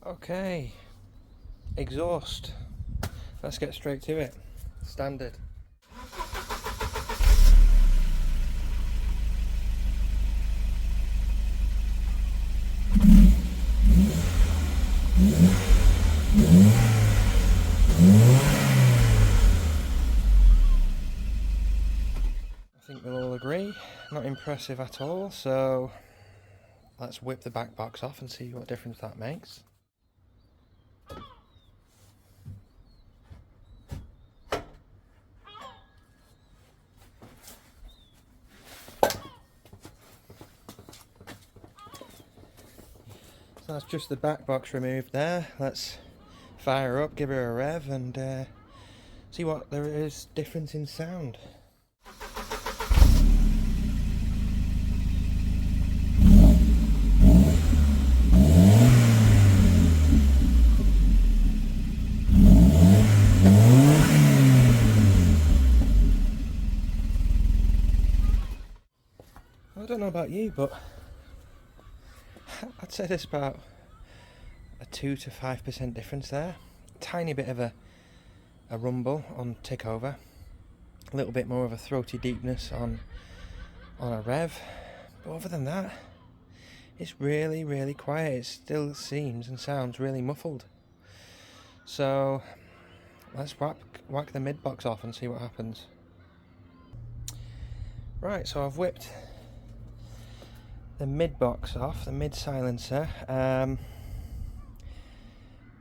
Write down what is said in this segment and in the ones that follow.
Okay, exhaust. Let's get straight to it. Standard. I think we'll all agree, not impressive at all, so let's whip the back box off and see what difference that makes. So that's just the back box removed there. Let's fire up, give her a rev, and see what there is difference in sound. I don't know about you, but I'd say there's about a 2 to 5% difference there. Tiny bit of a rumble on tick over, a little bit more of a throaty deepness on a rev, but other than that, it's really quiet. It still seems and sounds really muffled. So let's whack the mid box off and see what happens. Right, so I've whipped the mid box off, the mid silencer.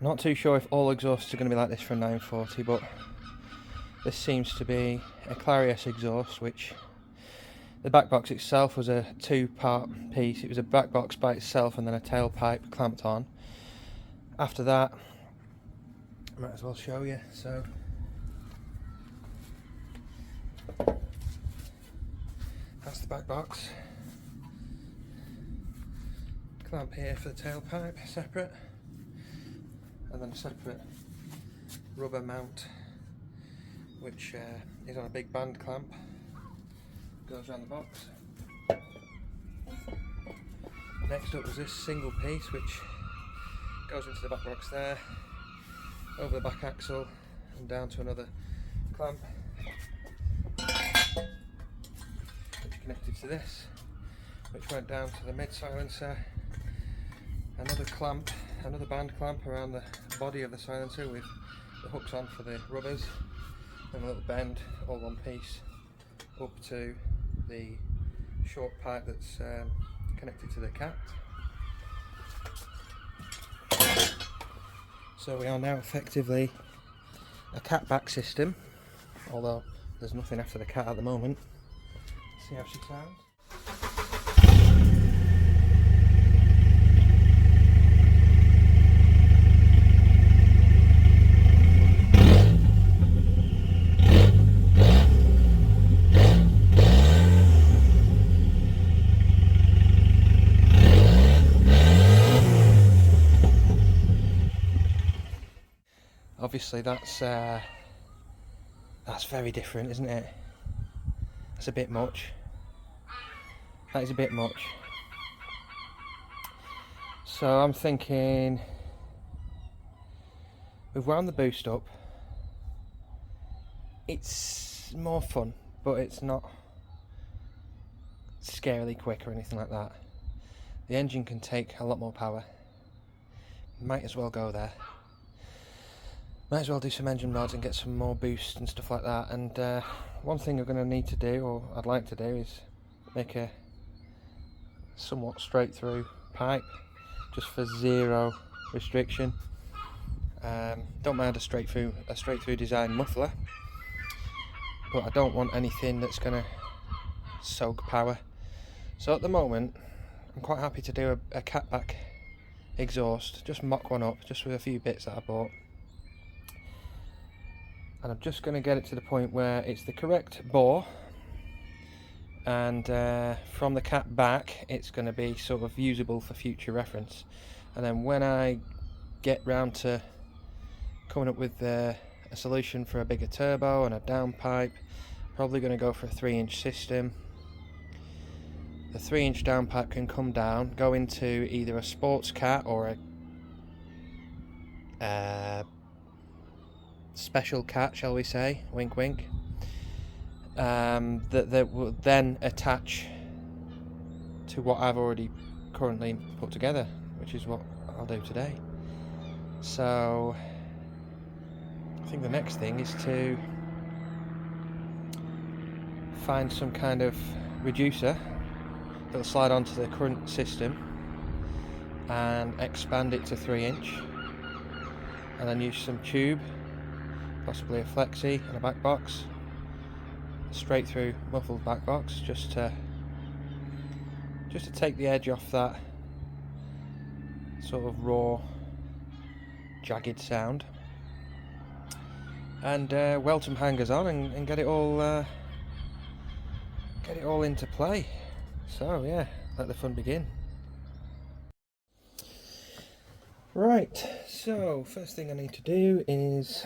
Not too sure if all exhausts are going to be like this for a 940, but this seems to be a Clarios exhaust, which the back box itself was a 2-part piece. It was a back box by itself and then a tailpipe clamped on. After that, I might as well show you. So that's the back box. Clamp here for the tailpipe, separate, and then a separate rubber mount, which is on a big band clamp, goes around the box. Next up was this single piece, which goes into the back box there, over the back axle, and down to another clamp, which connected to this, which went down to the mid silencer. Another clamp, another band clamp around the body of the silencer with the hooks on for the rubbers, and a little bend, all one piece, up to the short pipe that's connected to the cat. So we are now effectively a cat back system, although there's nothing after the cat at the moment. Let's see how she sounds. Obviously that's very different, isn't it? That's a bit much. That is a bit much. So I'm thinking we've wound the boost up. It's more fun, but it's not scarily quick or anything like that. The engine can take a lot more power. Might as well go there. Might as well do some engine mods and get some more boost and stuff like that. And one thing I'm going to need to do, or I'd like to do, is make a somewhat straight through pipe, just for zero restriction. Don't mind a straight through design muffler, but I don't want anything that's going to soak power. So at the moment, I'm quite happy to do a catback exhaust, just mock one up, just with a few bits that I bought. And I'm just going to get it to the point where it's the correct bore, and from the cat back it's going to be sort of usable for future reference. And then when I get round to coming up with a solution for a bigger turbo and a downpipe, probably going to go for a 3-inch system. The 3-inch downpipe can come down, go into either a sports cat or a special cat, shall we say, wink wink, that will then attach to what I've already currently put together, which is what I'll do today. So I think the next thing is to find some kind of reducer that'll slide onto the current system and expand it to 3-inch, and then use some tube, possibly a flexi and a back box, straight through muffled back box, just to take the edge off that sort of raw, jagged sound, and weld some hangers on and get it all into play. So yeah, let the fun begin. Right, so first thing I need to do is,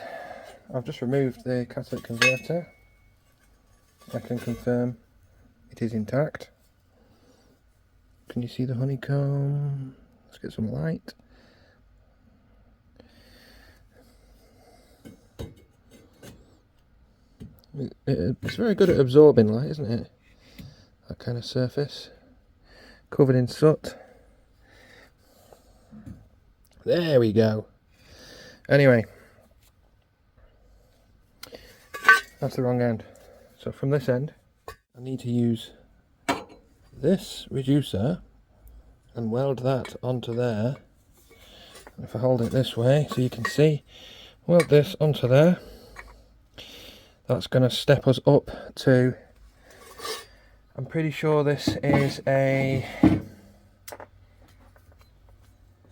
I've just removed the catalytic converter. I can confirm it is intact. Can you see the honeycomb? Let's get some light. It's very good at absorbing light, isn't it? That kind of surface. Covered in soot. There we go. Anyway, that's the wrong end. So from this end, I need to use this reducer and weld that onto there. And if I hold it this way so you can see, weld this onto there. That's going to step us up to, I'm pretty sure this is a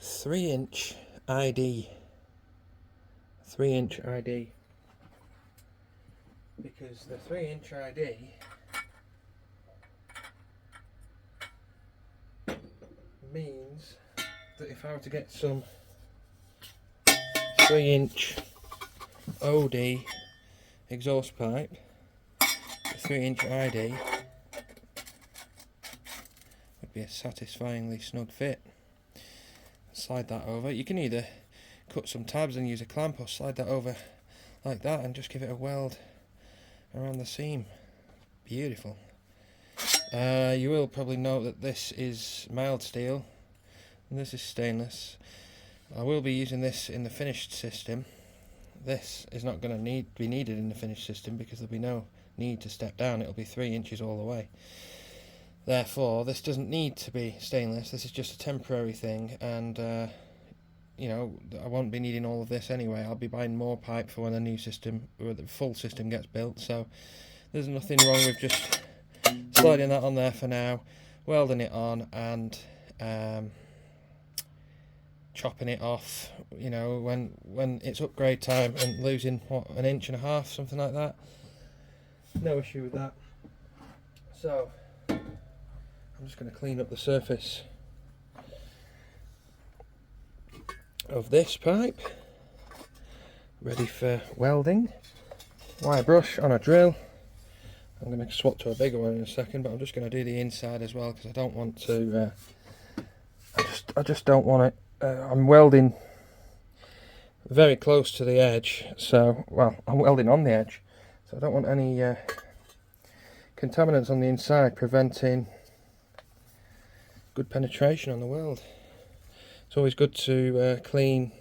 3-inch ID. 3-inch ID. Because the 3-inch ID means that if I were to get some 3-inch OD exhaust pipe, the 3-inch ID would be a satisfyingly snug fit. Slide that over. You can either cut some tabs and use a clamp, or slide that over like that and just give it a weld around the seam. Beautiful. You will probably note that this is mild steel and this is stainless. I will be using this in the finished system. This is not going to be needed in the finished system because there'll be no need to step down. It'll be 3 inches all the way. Therefore, this doesn't need to be stainless. This is just a temporary thing, and you know, I won't be needing all of this anyway. I'll be buying more pipe for when the new system, or the full system, gets built. So there's nothing wrong with just sliding that on there for now, welding it on, and chopping it off, you know, when it's upgrade time and losing, what, 1.5 inches, something like that. No issue with that. So I'm just going to clean up the surface of this pipe, ready for welding. Wire brush on a drill. I'm going to swap to a bigger one in a second, but I'm just going to do the inside as well because I don't want to. I just don't want it. I'm welding very close to the edge, so, well, I'm welding on the edge, so I don't want any contaminants on the inside preventing good penetration on the weld. It's always good to clean,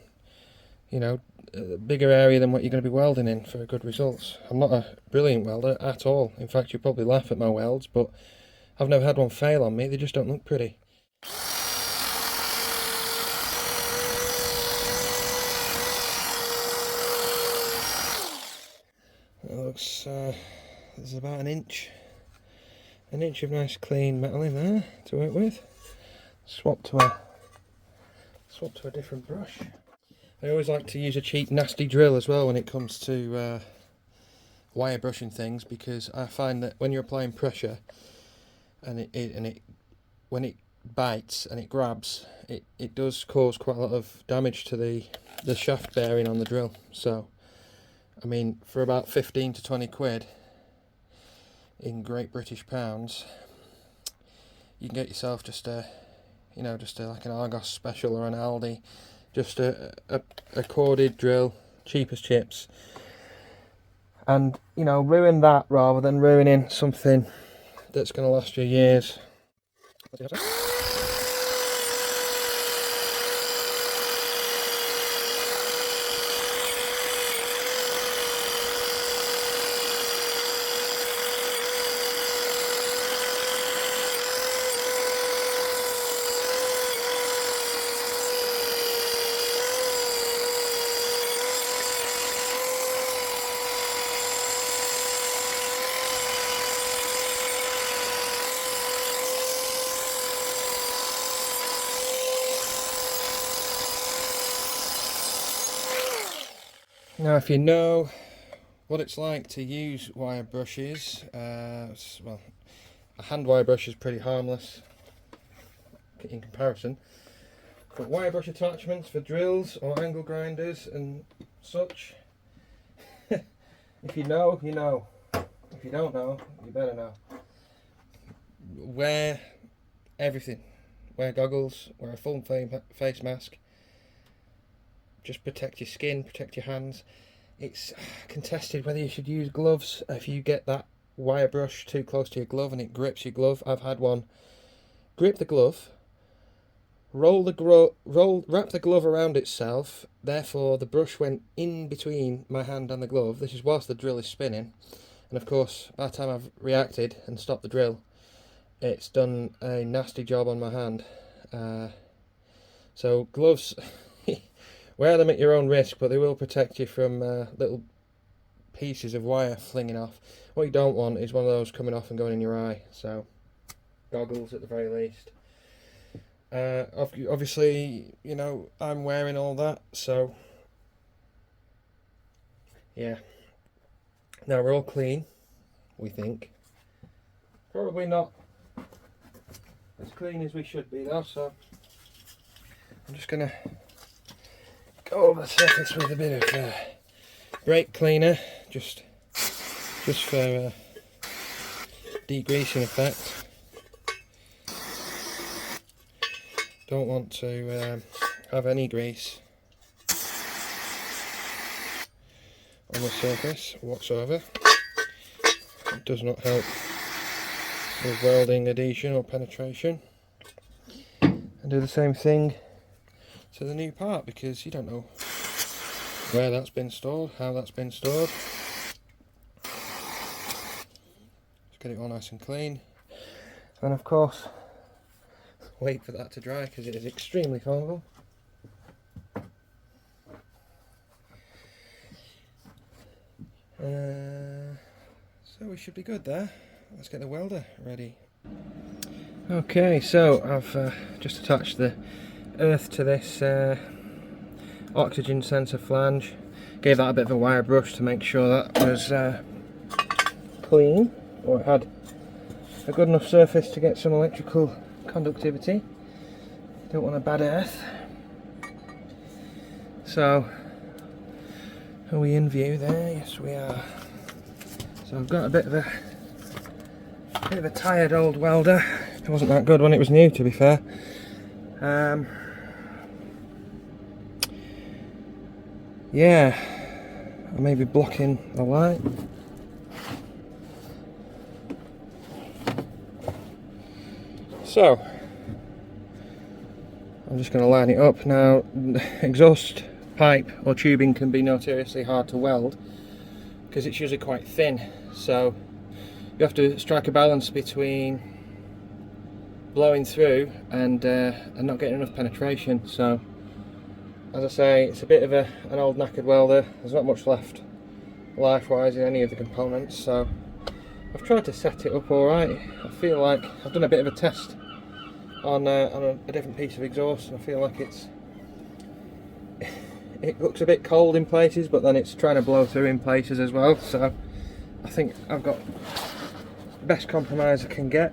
you know, a bigger area than what you're going to be welding in for good results. I'm not a brilliant welder at all. In fact, you'll probably laugh at my welds, but I've never had one fail on me. They just don't look pretty. It looks, there's about an inch of nice clean metal in there to work with. Swap to a different brush. I always like to use a cheap nasty drill as well when it comes to wire brushing things, because I find that when you're applying pressure and when it bites and it grabs, it does cause quite a lot of damage to the shaft bearing on the drill. So I mean, for about 15 to 20 quid in Great British pounds, you can get yourself just like an Argos special or an Aldi just a corded drill, cheap as chips, and you know, ruin that rather than ruining something that's going to last you years. Now, if you know what it's like to use wire brushes, well, a hand wire brush is pretty harmless in comparison, but wire brush attachments for drills or angle grinders and such, if you know, you know. If you don't know, you better know. Wear everything. Wear goggles, wear a full face mask. Just protect your skin, protect your hands. It's contested whether you should use gloves if you get that wire brush too close to your glove and it grips your glove. I've had one grip the glove, wrap the glove around itself, therefore the brush went in between my hand and the glove. This is whilst the drill is spinning, and of course by the time I've reacted and stopped the drill, it's done a nasty job on my hand. So gloves, wear them at your own risk, but they will protect you from little pieces of wire flinging off. What you don't want is one of those coming off and going in your eye, so goggles at the very least. Obviously, you know, I'm wearing all that, so yeah. Now we're all clean, we think. Probably not as clean as we should be though, so I'm just gonna go over the surface with a bit of brake cleaner, just for degreasing effect. Don't want to have any grease on the surface whatsoever. It does not help with welding adhesion or penetration. And do the same thing to the new part, because you don't know where that's been stored, how that's been stored. Just get it all nice and clean, and of course wait for that to dry because it is extremely flammable. So we should be good there. Let's get the welder ready. Okay, so I've just attached the earth to this oxygen sensor flange. Gave that a bit of a wire brush to make sure that was clean, or it had a good enough surface to get some electrical conductivity. Don't want a bad earth. So, are we in view there? Yes, we are. So I've got a bit of a tired old welder. It wasn't that good when it was new, to be fair. Yeah, I may be blocking the light. So, I'm just going to line it up. Now, exhaust pipe or tubing can be notoriously hard to weld because it's usually quite thin, so you have to strike a balance between blowing through and not getting enough penetration. So, as I say, it's a bit of an old knackered welder. There's not much left life-wise in any of the components, so I've tried to set it up alright. I feel like I've done a bit of a test on a different piece of exhaust, and I feel like it looks a bit cold in places, but then it's trying to blow through in places as well. So I think I've got the best compromise I can get.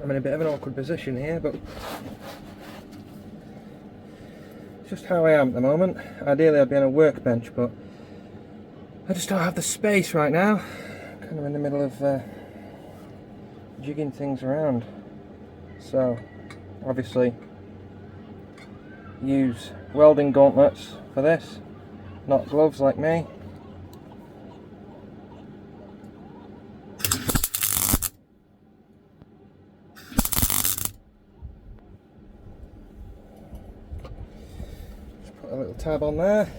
I'm in a bit of an awkward position here, but it's just how I am at the moment. Ideally I'd be on a workbench, but I just don't have the space right now. Kind of in the middle of jigging things around. So obviously use welding gauntlets for this, not gloves like me. Just put a little tab on there,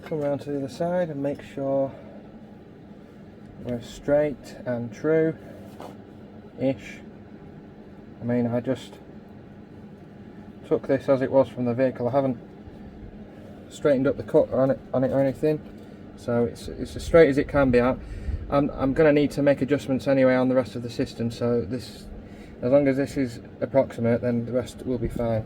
come around to the other side and make sure we're straight and true-ish. I mean, I just took this as it was from the vehicle. I haven't straightened up the cut on it or anything, so it's as straight as it can be at. I'm going to need to make adjustments anyway on the rest of the system, so this, as long as this is approximate, then the rest will be fine.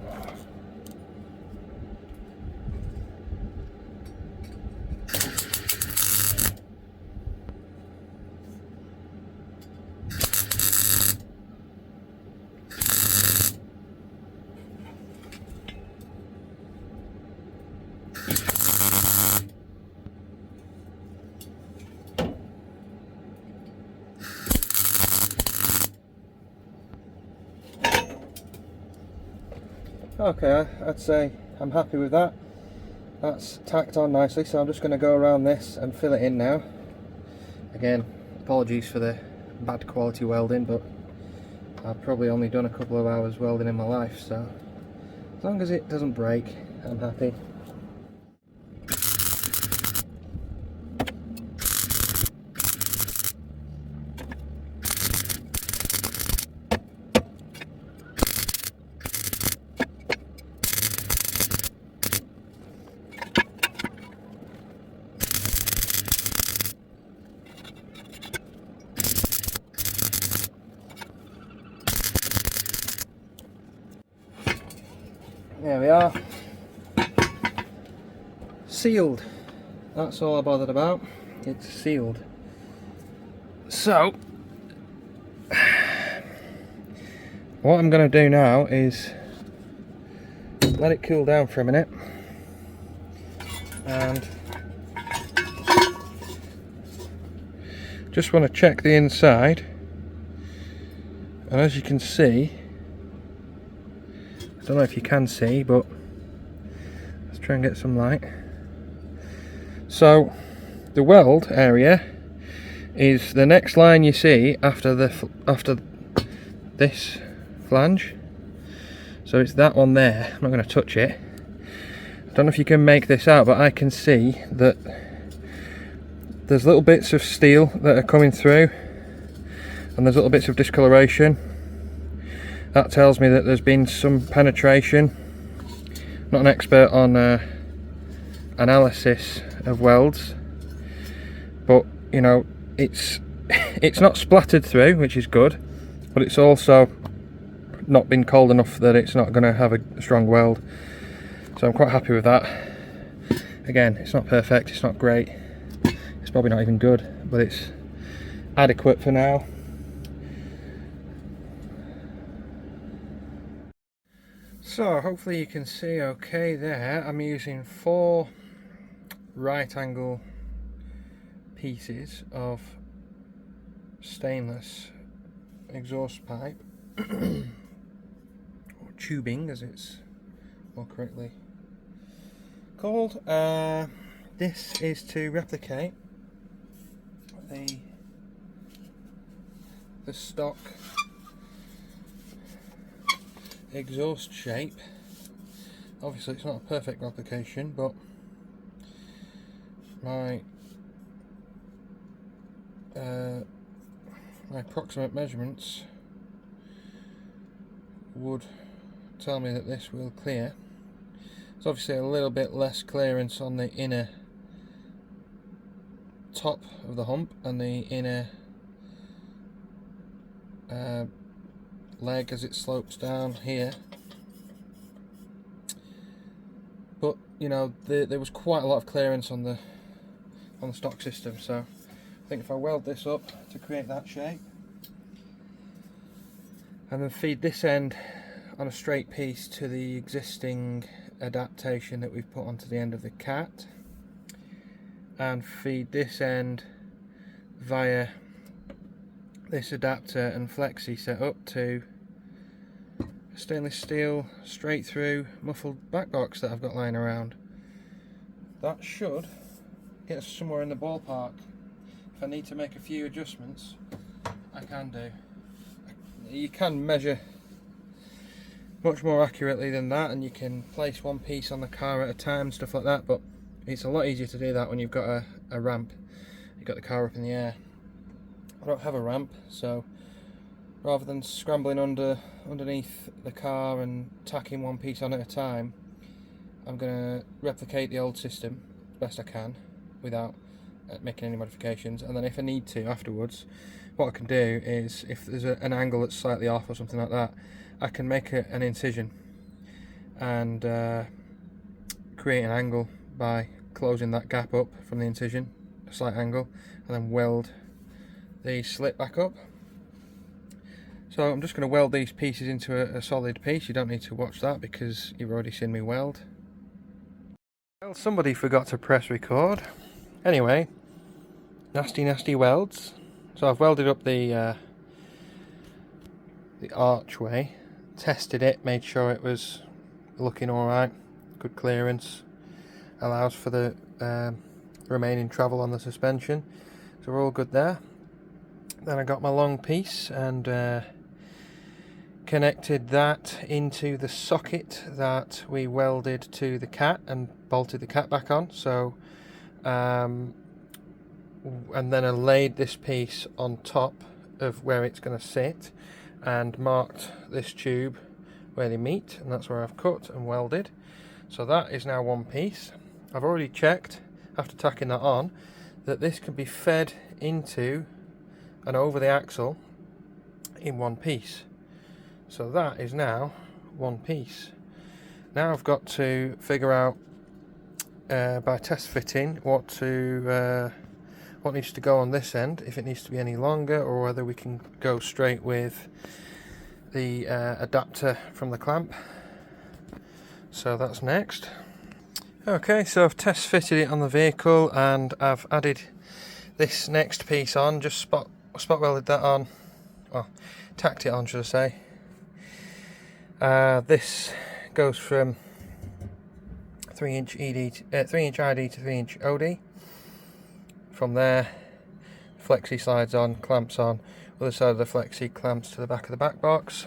Okay, I'd say I'm happy with that. That's tacked on nicely, so I'm just going to go around this and fill it in now. Again, apologies for the bad quality welding, but I've probably only done a couple of hours welding in my life, so as long as it doesn't break, I'm happy. There we are, sealed. That's all I bothered about, it's sealed. So what I'm going to do now is let it cool down for a minute and just want to check the inside, and as you can see, I don't know if you can see, but let's try and get some light. So the weld area is the next line you see after this flange. So it's that one there. I'm not going to touch it. I don't know if you can make this out, but I can see that there's little bits of steel that are coming through, and there's little bits of discoloration. That tells me that there's been some penetration. I'm not an expert on analysis of welds, but you know, it's not splattered through, which is good, but it's also not been cold enough that it's not going to have a strong weld. So I'm quite happy with that. Again, it's not perfect, it's not great, it's probably not even good, but it's adequate for now. So hopefully you can see okay there. I'm using 4 right angle pieces of stainless exhaust pipe, or tubing as it's more correctly called. This is to replicate the stock exhaust shape. Obviously it's not a perfect replication, but my approximate measurements would tell me that this will clear. There's obviously a little bit less clearance on the inner top of the hump and the inner leg as it slopes down here, but you know, there was quite a lot of clearance on the stock system, so I think if I weld this up to create that shape and then feed this end on a straight piece to the existing adaptation that we've put onto the end of the cat, and feed this end via this adapter and flexi setup to stainless steel straight through muffled back box that I've got lying around. That should get us somewhere in the ballpark. If I need to make a few adjustments, I can do. You can measure much more accurately than that, and you can place one piece on the car at a time, stuff like that, but it's a lot easier to do that when you've got a ramp. You've got the car up in the air. I don't have a ramp, so rather than scrambling underneath the car and tacking one piece on at a time, I'm going to replicate the old system as best I can without making any modifications, and then if I need to afterwards, what I can do is, if there's an angle that's slightly off or something like that, I can make an incision and create an angle by closing that gap up from the incision, a slight angle, and then weld the slit back up. So I'm just going to weld these pieces into a solid piece. You don't need to watch that because you've already seen me weld. Well, somebody forgot to press record. Anyway, nasty welds. So I've welded up the archway, tested it, made sure it was looking alright, good clearance, allows for the remaining travel on the suspension, so we're all good there. Then I got my long piece and connected that into the socket that we welded to the cat and bolted the cat back on. So and then I laid this piece on top of where it's going to sit and marked this tube where they meet, and that's where I've cut and welded. So that is now one piece. I've already checked after tacking that on that this can be fed into and over the axle in one piece. So that is now one piece. Now I've got to figure out by test fitting what needs to go on this end, if it needs to be any longer, or whether we can go straight with the adapter from the clamp. So that's next. Okay, so I've test fitted it on the vehicle and I've added this next piece on, just spot welded that on, well, tacked it on should I say. This goes from 3-inch ID to 3-inch OD. From there, flexi slides on, clamps on. Other side of the flexi clamps to the back of the back box.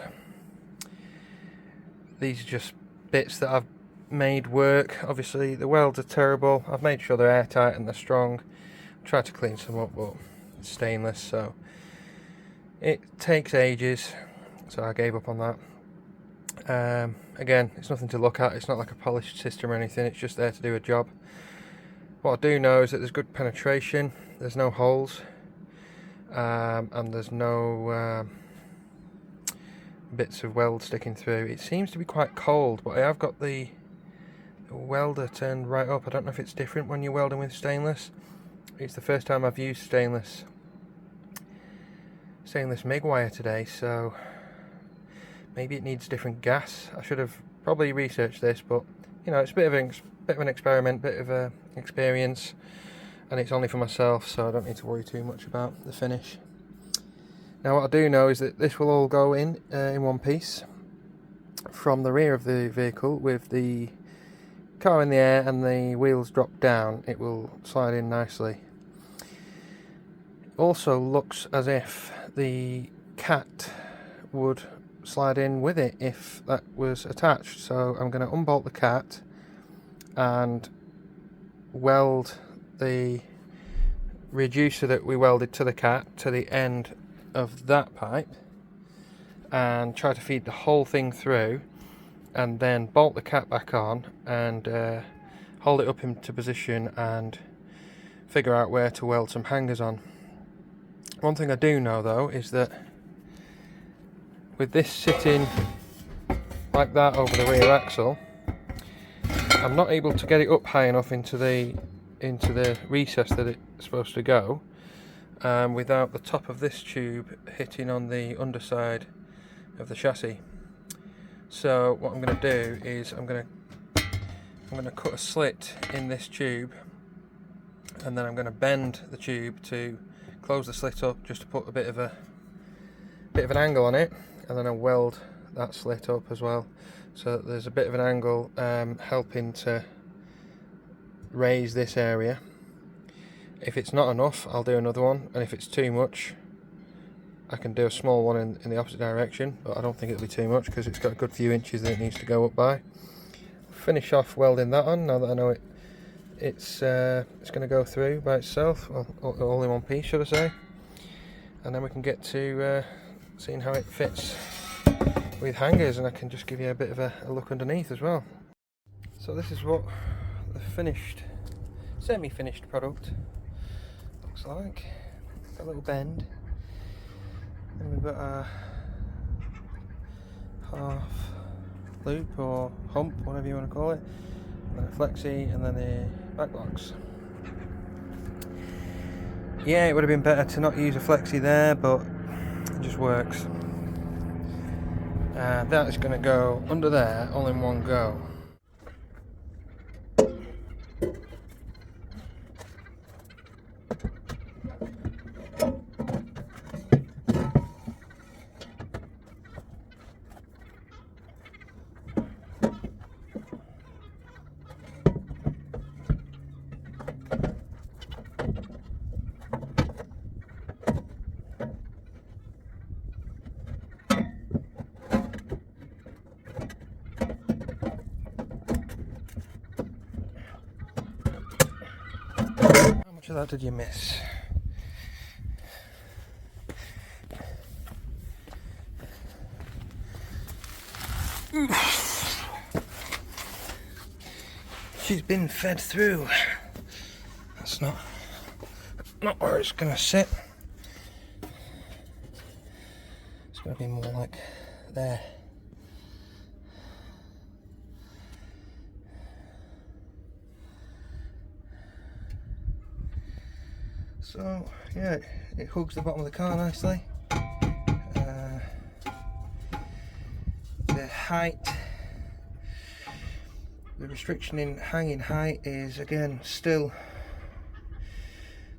These are just bits that I've made work. Obviously the welds are terrible. I've made sure they're airtight and they're strong. Tried to clean some up, but it's stainless, so it takes ages, so I gave up on that. Again, it's nothing to look at, it's not like a polished system or anything, it's just there to do a job. What I do know is that there's good penetration, there's no holes, and there's no bits of weld sticking through. It seems to be quite cold, but I have got the welder turned right up. I don't know if it's different when you're welding with stainless. It's the first time I've used stainless MIG wire today, so maybe it needs different gas. I should have probably researched this, but you know, it's a bit of an experiment, bit of a experience, and it's only for myself, so I don't need to worry too much about the finish. Now what I do know is that this will all go in one piece from the rear of the vehicle. With the car in the air and the wheels drop down, it will slide in nicely. Also looks as if the cat would slide in with it if that was attached, so I'm going to unbolt the cat and weld the reducer that we welded to the cat to the end of that pipe and try to feed the whole thing through, and then bolt the cat back on and hold it up into position and figure out where to weld some hangers on. One thing I do know though is that with this sitting like that over the rear axle, I'm not able to get it up high enough into the recess that it's supposed to go without the top of this tube hitting on the underside of the chassis. So what I'm going to do is I'm going to cut a slit in this tube, and then I'm going to bend the tube to close the slit up, just to put a bit of an angle on it, and then I'll weld that slit up as well, so that there's a bit of an angle helping to raise this area. If it's not enough, I'll do another one, and if it's too much, I can do a small one in the opposite direction, but I don't think it'll be too much because it's got a good few inches that it needs to go up by. Finish off welding that on now that I know it's going to go through by itself, well, all in one piece, should I say, and then we can get to seeing how it fits with hangers, and I can just give you a bit of a look underneath as well. So this is what the finished, semi-finished product looks like. Got a little bend, and we've got a half loop or hump, whatever you want to call it, and then a flexi, and then the back blocks. Yeah, it would have been better to not use a flexi there, but it just works. That is going to go under there all in one go. How much of that did you miss? She's been fed through. That's not where it's gonna sit. It's gonna be more like there. So yeah, it hugs the bottom of the car nicely. The height, the restriction in hanging height is again still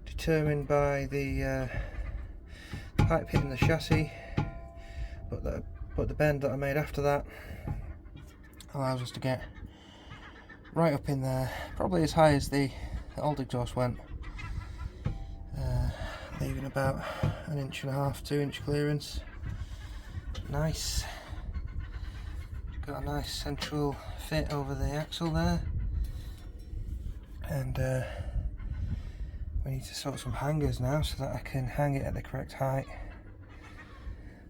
determined by the pipe hitting the chassis, but the bend that I made after that allows us to get right up in there, probably as high as the old exhaust went, leaving about 1.5 inch, 2 inch clearance. Nice. Got a nice central fit over the axle there, and we need to sort some hangers now so that I can hang it at the correct height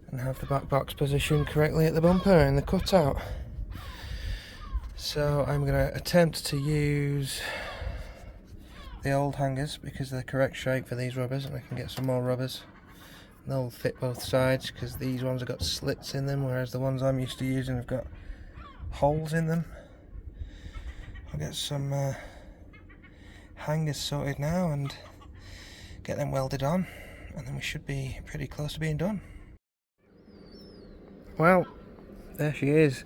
and have the back box positioned correctly at the bumper and the cutout. So I'm going to attempt to use the old hangers because they're the correct shape for these rubbers, and I can get some more rubbers. They'll fit both sides because these ones have got slits in them, whereas the ones I'm used to using have got holes in them. I'll get some hangers sorted now and get them welded on, and then we should be pretty close to being done. Well, there she is.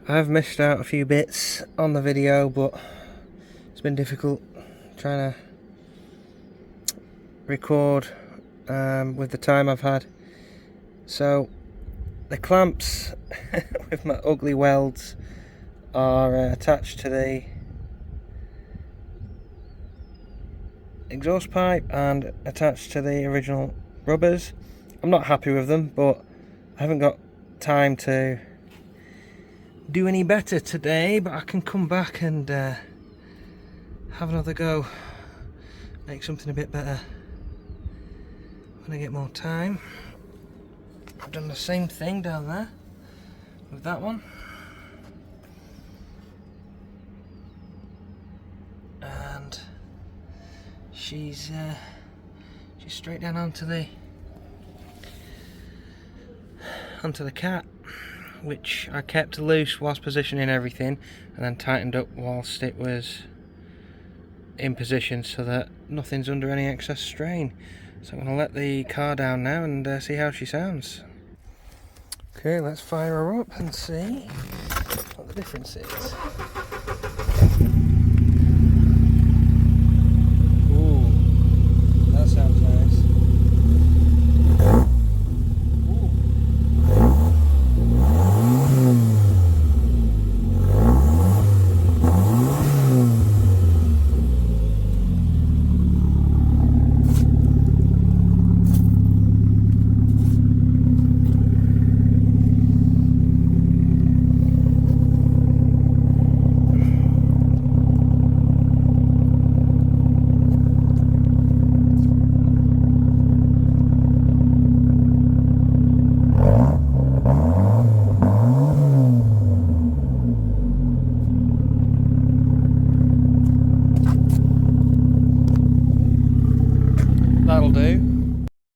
I've missed out a few bits on the video, but it's been difficult trying to record with the time I've had. So the clamps with my ugly welds are attached to the exhaust pipe and attached to the original rubbers. I'm not happy with them, but I haven't got time to do any better today, but I can come back and have another go, make something a bit better when I get more time. I've done the same thing down there with that one, and she's straight down onto the cat, which I kept loose whilst positioning everything and then tightened up whilst it was in position so that nothing's under any excess strain. So I'm going to let the car down now and see how she sounds. Okay, let's fire her up and see what the difference is.